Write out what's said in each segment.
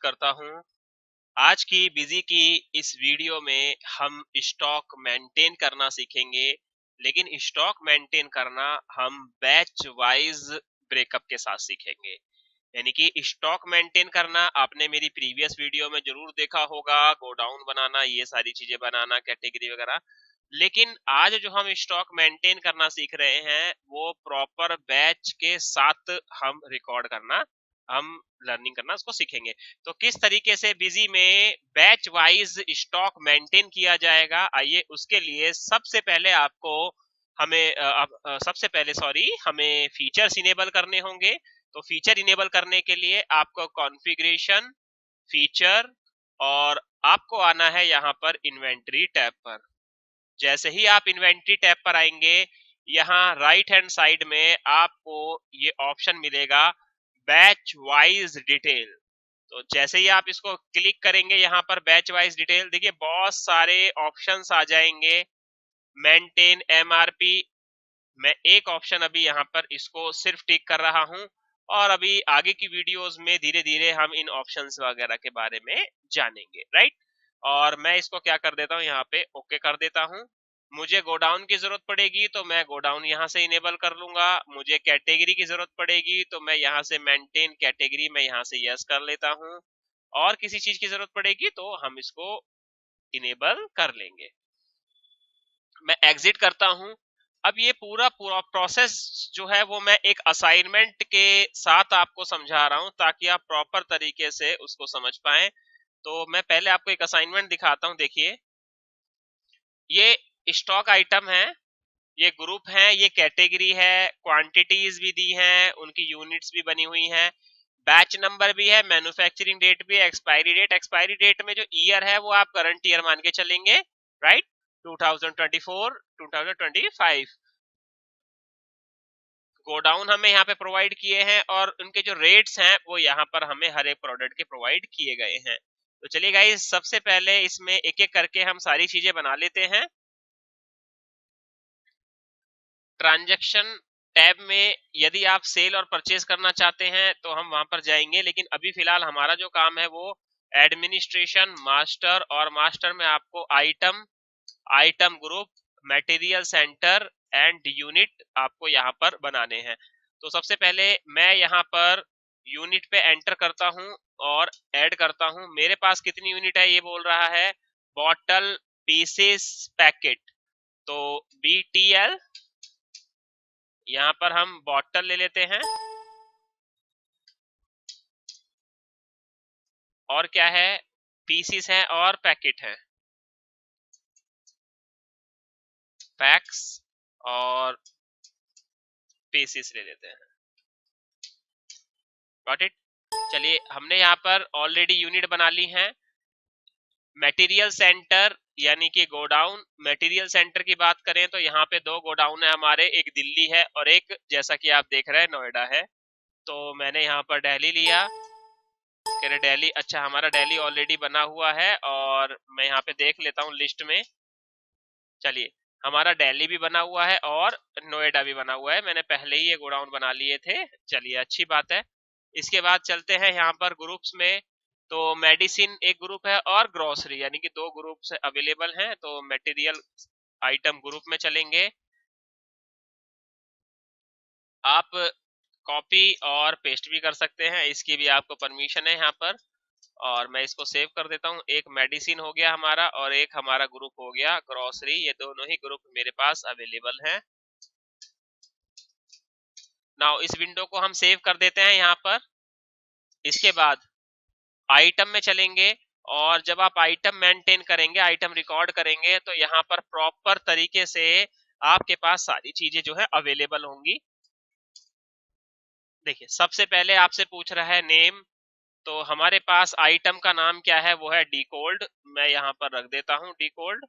करता हूं। आज की बिजी की इस वीडियो में हम स्टॉक मेंटेन करना सीखेंगे, लेकिन स्टॉक मेंटेन करना हम बैच वाइज ब्रेकअप के साथ सीखेंगे। यानी कि स्टॉक मेंटेन करना आपने मेरी प्रीवियस वीडियो में जरूर देखा होगा, गोडाउन बनाना, ये सारी चीजें बनाना, कैटेगरी वगैरह। लेकिन आज जो हम स्टॉक मेंटेन करना सीख रहे हैं वो प्रॉपर बैच के साथ हम रिकॉर्ड करना, हम लर्निंग करना उसको सीखेंगे। तो किस तरीके से बिजी में बैच वाइज स्टॉक मेंटेन किया जाएगा, आइए उसके लिए सबसे पहले आपको हमें फीचर्स इनेबल करने होंगे। तो फीचर इनेबल करने के लिए आपको कॉन्फ़िगरेशन, फीचर और आपको आना है यहाँ पर इन्वेंट्री टैब पर। जैसे ही आप इन्वेंट्री टैब पर आएंगे, यहाँ राइट हैंड साइड में आपको ये ऑप्शन मिलेगा बैच वाइज डिटेल। तो जैसे ही आप इसको क्लिक करेंगे यहाँ पर बैच वाइज डिटेल, देखिए बहुत सारे ऑप्शंस आ जाएंगे। मेंटेन एमआरपी, मैं एक ऑप्शन अभी यहाँ पर इसको सिर्फ टिक कर रहा हूँ, और अभी आगे की वीडियोस में धीरे धीरे हम इन ऑप्शंस वगैरह के बारे में जानेंगे, राइट। और मैं इसको क्या कर देता हूँ, यहाँ पे ओके कर देता हूँ। मुझे गोडाउन की जरूरत पड़ेगी तो मैं गोडाउन यहाँ से इनेबल कर लूंगा। मुझे कैटेगरी की जरूरत पड़ेगी तो मैं यहाँ से मेंटेन कैटेगरी में यहाँ से यस कर लेता हूँ। और किसी चीज की जरूरत पड़ेगी तो हम इसको इनेबल कर लेंगे। मैं एग्जिट करता हूं। अब ये पूरा पूरा प्रोसेस जो है वो मैं एक असाइनमेंट के साथ आपको समझा रहा हूं ताकि आप प्रॉपर तरीके से उसको समझ पाएं। तो मैं पहले आपको एक असाइनमेंट दिखाता हूं। देखिए, ये स्टॉक आइटम है, ये ग्रुप है, ये कैटेगरी है, क्वांटिटीज भी दी हैं, उनकी यूनिट्स भी बनी हुई हैं, बैच नंबर भी है, मैन्युफैक्चरिंग डेट भी है, एक्सपायरी डेट। एक्सपायरी डेट में जो ईयर है वो आप करंट ईयर मान के चलेंगे, राइट, 2024 2025। गोडाउन हमें यहाँ पे प्रोवाइड किए हैं और उनके जो रेट्स हैं वो यहाँ पर हमें हर एक प्रोडक्ट के प्रोवाइड किए गए हैं। तो चलिए गाइस, सबसे पहले इसमें एक एक करके हम सारी चीजें बना लेते हैं। ट्रांजैक्शन टैब में यदि आप सेल और परचेज करना चाहते हैं तो हम वहां पर जाएंगे, लेकिन अभी फिलहाल हमारा जो काम है वो एडमिनिस्ट्रेशन, मास्टर, और मास्टर में आपको item, item group, material centre and unit आपको यहाँ पर बनाने हैं। तो सबसे पहले मैं यहाँ पर यूनिट पे एंटर करता हूँ और ऐड करता हूँ। मेरे पास कितनी यूनिट है ये बोल रहा है, बॉटल पीसेस पैकेट, तो BTL, यहाँ पर हम बॉटल ले लेते हैं। और क्या है, पीसीस है और पैकेट है, पैक्स और पीसीस ले लेते हैं। Got it. चलिए, हमने यहाँ पर ऑलरेडी यूनिट बना ली है। मटेरियल सेंटर यानी कि गोडाउन, मटेरियल सेंटर की बात करें तो यहाँ पे दो गोडाउन है हमारे, एक दिल्ली है और एक, जैसा कि आप देख रहे हैं, नोएडा है। तो मैंने यहाँ पर दिल्ली लिया, कह रहे दिल्ली, अच्छा हमारा दिल्ली ऑलरेडी बना हुआ है और मैं यहाँ पे देख लेता हूँ लिस्ट में। चलिए, हमारा दिल्ली भी बना हुआ है और नोएडा भी बना हुआ है, मैंने पहले ही ये गोडाउन बना लिए थे। चलिए, अच्छी बात है। इसके बाद चलते हैं यहाँ पर ग्रुप्स में। तो मेडिसिन एक ग्रुप है और ग्रोसरी, यानी कि दो ग्रुप्स अवेलेबल हैं। तो मटेरियल आइटम ग्रुप में चलेंगे। आप कॉपी और पेस्ट भी कर सकते हैं, इसकी भी आपको परमिशन है यहाँ पर। और मैं इसको सेव कर देता हूँ। एक मेडिसिन हो गया हमारा और एक हमारा ग्रुप हो गया ग्रोसरी, ये दोनों ही ग्रुप मेरे पास अवेलेबल हैं। नाउ इस विंडो को हम सेव कर देते हैं यहाँ पर। इसके बाद आइटम में चलेंगे और जब आप आइटम मेंटेन करेंगे, आइटम रिकॉर्ड करेंगे, तो यहाँ पर प्रॉपर तरीके से आपके पास सारी चीजें जो है अवेलेबल होंगी। देखिए, सबसे पहले आपसे पूछ रहा है नेम, तो हमारे पास आइटम का नाम क्या है, वो है डीकोल्ड। मैं यहाँ पर रख देता हूँ डीकोल्ड।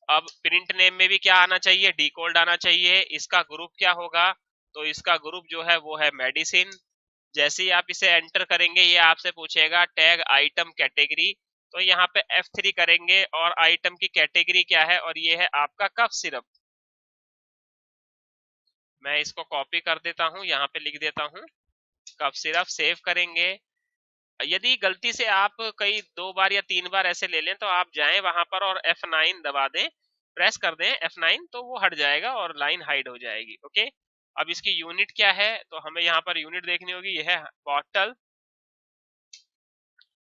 अब प्रिंट नेम में भी क्या आना चाहिए, डीकोल्ड आना चाहिए। इसका ग्रुप क्या होगा, तो इसका ग्रुप जो है वो है मेडिसिन। जैसे ही आप इसे एंटर करेंगे ये आपसे पूछेगा टैग आइटम कैटेगरी, तो यहाँ पे F3 करेंगे और आइटम की कैटेगरी क्या है, और ये है आपका कफ सिरप। मैं इसको कॉपी कर देता हूँ, यहाँ पे लिख देता हूँ कफ सिरप, सेव करेंगे। यदि गलती से आप कई 2 बार या 3 बार ऐसे ले लें तो आप जाएं वहां पर और F9 दबा दें, प्रेस कर दें F9, तो वो हट जाएगा और लाइन हाइड हो जाएगी। ओके, अब इसकी यूनिट क्या है, तो हमें यहाँ पर यूनिट देखनी होगी। यह है बॉटल,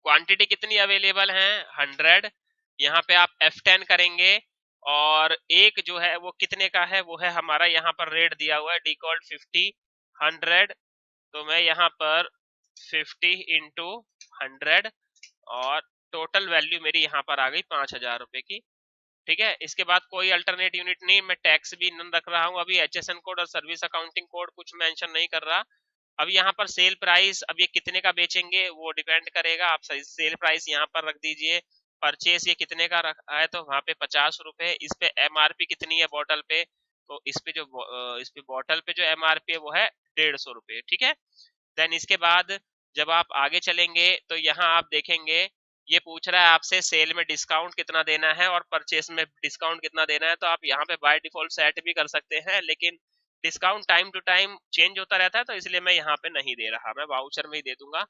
क्वांटिटी कितनी अवेलेबल है 100। यहाँ पे आप F10 करेंगे और एक जो है वो कितने का है, वो है हमारा यहाँ पर रेट दिया हुआ है डिकॉल्ड 50 100। तो मैं यहाँ पर 50 इंटू 100 और टोटल वैल्यू मेरी यहाँ पर आ गई 5,000 रुपए की। ठीक है, इसके बाद कोई अल्टरनेट यूनिट नहीं, मैं टैक्स भी नन रख रहा हूँ अभी, HSN कोड और सर्विस अकाउंटिंग कोड कुछ मेंशन नहीं कर रहा। अब यहाँ पर सेल प्राइस, अब ये कितने का बेचेंगे वो डिपेंड करेगा, आप सेल प्राइस यहाँ पर रख दीजिए। परचेस ये कितने का रखा है, तो वहाँ पे 50 रुपए। इस पे MRP कितनी है बॉटल पे, तो इस पे जो इस पे बॉटल पे जो MRP है वो है 150 रुपए। ठीक है, देन इसके बाद जब आप आगे चलेंगे तो यहाँ आप देखेंगे ये पूछ रहा है आपसे सेल में डिस्काउंट कितना देना है और परचेस में डिस्काउंट कितना देना है। तो आप यहाँ पे बाय डिफॉल्ट सेट भी कर सकते हैं, लेकिन discount time to time change होता रहता है, तो इसलिए मैं यहाँ पे नहीं दे रहा, मैं वाउचर में ही दे दूंगा।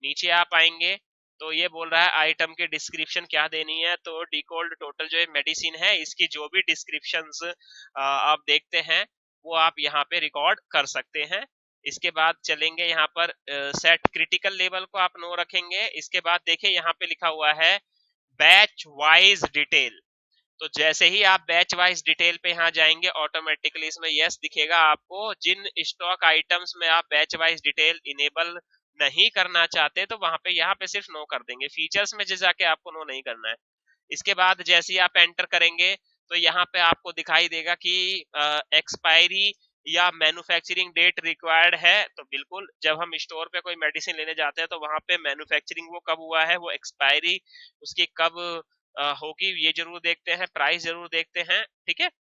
नीचे आप आएंगे तो ये बोल रहा है आइटम की डिस्क्रिप्शन क्या देनी है, तो डिकोल्ड टोटल जो है मेडिसिन है, इसकी जो भी डिस्क्रिप्शंस आप देखते हैं वो आप यहाँ पे रिकॉर्ड कर सकते हैं। इसके बाद चलेंगे यहाँ पर सेट क्रिटिकल लेवल को आप नो रखेंगे। इसके बाद देखिए यहाँ पे लिखा हुआ है बैच वाइज डिटेल, तो जैसे ही आप बैच वाइज डिटेल पे यहाँ जाएंगे ऑटोमेटिकली इसमें यस दिखेगा आपको। जिन स्टॉक आइटम्स में आप बैच वाइज डिटेल इनेबल नहीं करना चाहते तो वहां पे यहाँ पे सिर्फ नो कर देंगे, फीचर्स में जाके आपको नो नहीं करना है। इसके बाद जैसे ही आप एंटर करेंगे तो यहाँ पे आपको दिखाई देगा कि एक्सपायरी या मैन्युफैक्चरिंग डेट रिक्वायर्ड है, तो बिल्कुल जब हम स्टोर पे कोई मेडिसिन लेने जाते हैं तो वहां पे मैन्युफैक्चरिंग वो कब हुआ है, वो एक्सपायरी उसकी कब होगी ये जरूर देखते हैं, प्राइस जरूर देखते हैं। ठीक है,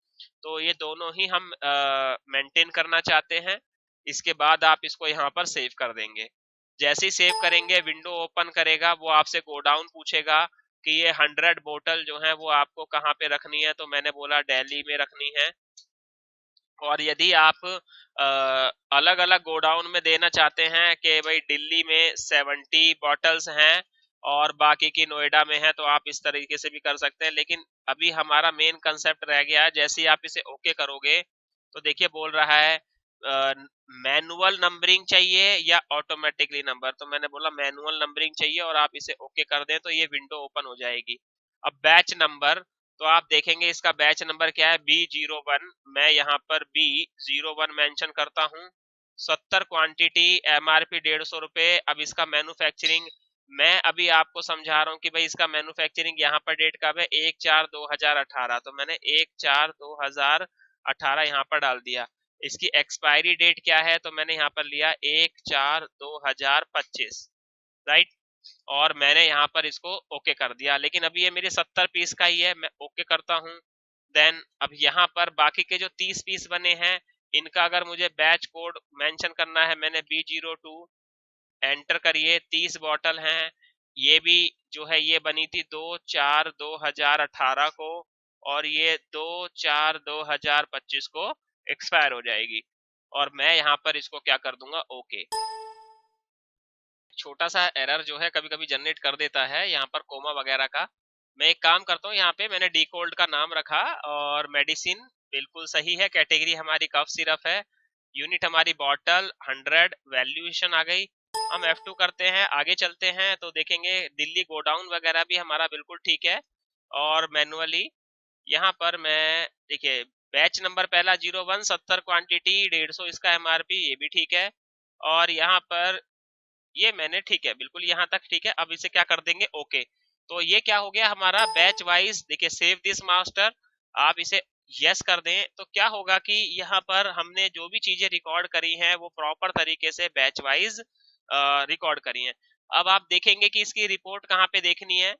तो ये दोनों ही हम मेंटेन करना चाहते हैं। इसके बाद आप इसको यहाँ पर सेव कर देंगे। जैसे ही सेव करेंगे विंडो ओपन करेगा, वो आपसे गोडाउन पूछेगा कि ये 100 बोतल जो है वो आपको कहाँ पे रखनी है, तो मैंने बोला दिल्ली में रखनी है। और यदि आप अलग अलग गोडाउन में देना चाहते हैं कि भाई दिल्ली में 70 बॉटल्स हैं और बाकी की नोएडा में है, तो आप इस तरीके से भी कर सकते हैं। लेकिन अभी हमारा मेन कंसेप्ट रह गया है, जैसे ही आप इसे ओके करोगे तो देखिए बोल रहा है मैनुअल नंबरिंग चाहिए या ऑटोमेटिकली नंबर, तो मैंने बोला मैनुअल नंबरिंग चाहिए और आप इसे ओके कर दें तो ये विंडो ओपन हो जाएगी। अब बैच नंबर, तो आप देखेंगे इसका बैच नंबर क्या है B01, मैं यहाँ पर B01 मेंशन करता हूँ। 70 क्वांटिटी, MRP 150 रुपए। अब इसका मैन्युफैक्चरिंग मैं अभी आपको समझा रहा हूँ कि भाई इसका मैन्युफैक्चरिंग यहाँ पर डेट कब है 1/4/2018, तो मैंने 1/4/2018 यहाँ पर डाल दिया। इसकी एक्सपायरी डेट क्या है, तो मैंने यहाँ पर लिया 1/4/2025, राइट, और मैंने यहाँ पर इसको ओके कर दिया। लेकिन अभी ये मेरे 70 पीस का ही है, मैं ओके करता हूँ। देन अब यहाँ पर बाकी के जो 30 पीस बने हैं इनका अगर मुझे बैच कोड मेंशन करना है, मैंने B02 एंटर करिए। 30 बॉटल हैं, ये भी जो है ये बनी थी 2/4/2018 को और ये 2/4/2025 को एक्सपायर हो जाएगी। और मैं यहाँ पर इसको क्या कर दूंगा, ओके। छोटा सा एरर जो है कभी कभी जनरेट कर देता है यहाँ पर कोमा वगैरह का। मैं एक काम करता हूँ, यहाँ पे मैंने डीकोल्ड का नाम रखा और मेडिसिन बिल्कुल सही है, कैटेगरी हमारी कफ सिरप है, यूनिट हमारी बॉटल 100, वैल्यूएशन आ गई। हम F2 करते हैं, आगे चलते हैं तो देखेंगे दिल्ली गोडाउन वगैरह भी हमारा बिल्कुल ठीक है। और मैनुअली यहाँ पर मैं देखिए बैच नंबर पहला 01, 70 क्वांटिटी 150 इसका MRP, ये भी ठीक है। और यहाँ पर ये मैंने ठीक है, बिल्कुल यहाँ तक ठीक है। अब इसे क्या कर देंगे, ओके। तो ये क्या हो गया हमारा बैच वाइज। देखिए सेव दिस मास्टर, आप इसे यस कर दें तो क्या होगा कि यहाँ पर हमने जो भी चीजें रिकॉर्ड करी हैं वो प्रॉपर तरीके से बैच वाइज रिकॉर्ड करी हैं। अब आप देखेंगे कि इसकी रिपोर्ट कहाँ पे देखनी है,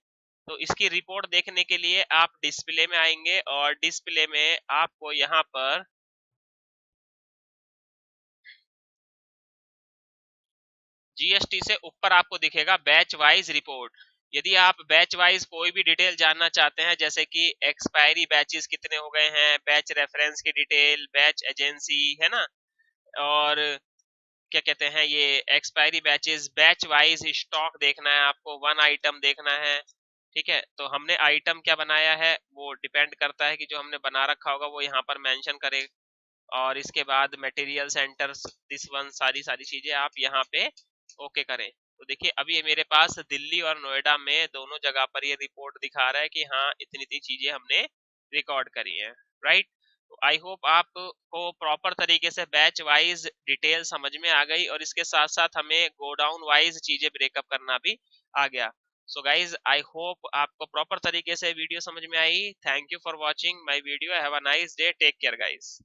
तो इसकी रिपोर्ट देखने के लिए आप डिस्प्ले में आएंगे और डिस्प्ले में आपको यहाँ पर GST से ऊपर आपको दिखेगा बैच वाइज रिपोर्ट। यदि आप बैच वाइज कोई भी डिटेल जानना चाहते हैं, जैसे कि एक्सपायरी बैचेस कितने हो गए हैं, बैच रेफरेंस की डिटेल, बैच एजेंसी है ना, और क्या कहते हैं ये expiry batches, batch wise stock देखना है आपको, वन आइटम देखना है। ठीक है, तो हमने आइटम क्या बनाया है वो डिपेंड करता है कि जो हमने बना रखा होगा वो यहाँ पर मेंशन करे। और इसके बाद मटेरियल सेंटर्स, दिस वन, सारी सारी चीजें आप यहाँ पे ओके करें। तो देखिए अभी ये मेरे पास दिल्ली और नोएडा में दोनों जगह पर ये रिपोर्ट दिखा रहा है कि हाँ इतनी इतनी चीजें हमने रिकॉर्ड करी है, राइट। तो आई होप आपको प्रॉपर तरीके से बैच वाइज डिटेल समझ में आ गई और इसके साथ साथ हमें गोडाउन वाइज चीजें ब्रेकअप करना भी आ गया। सो गाइज आई होप आपको प्रॉपर तरीके से वीडियो समझ में आई। Thank you for watching my video, have a nice day, take care guys.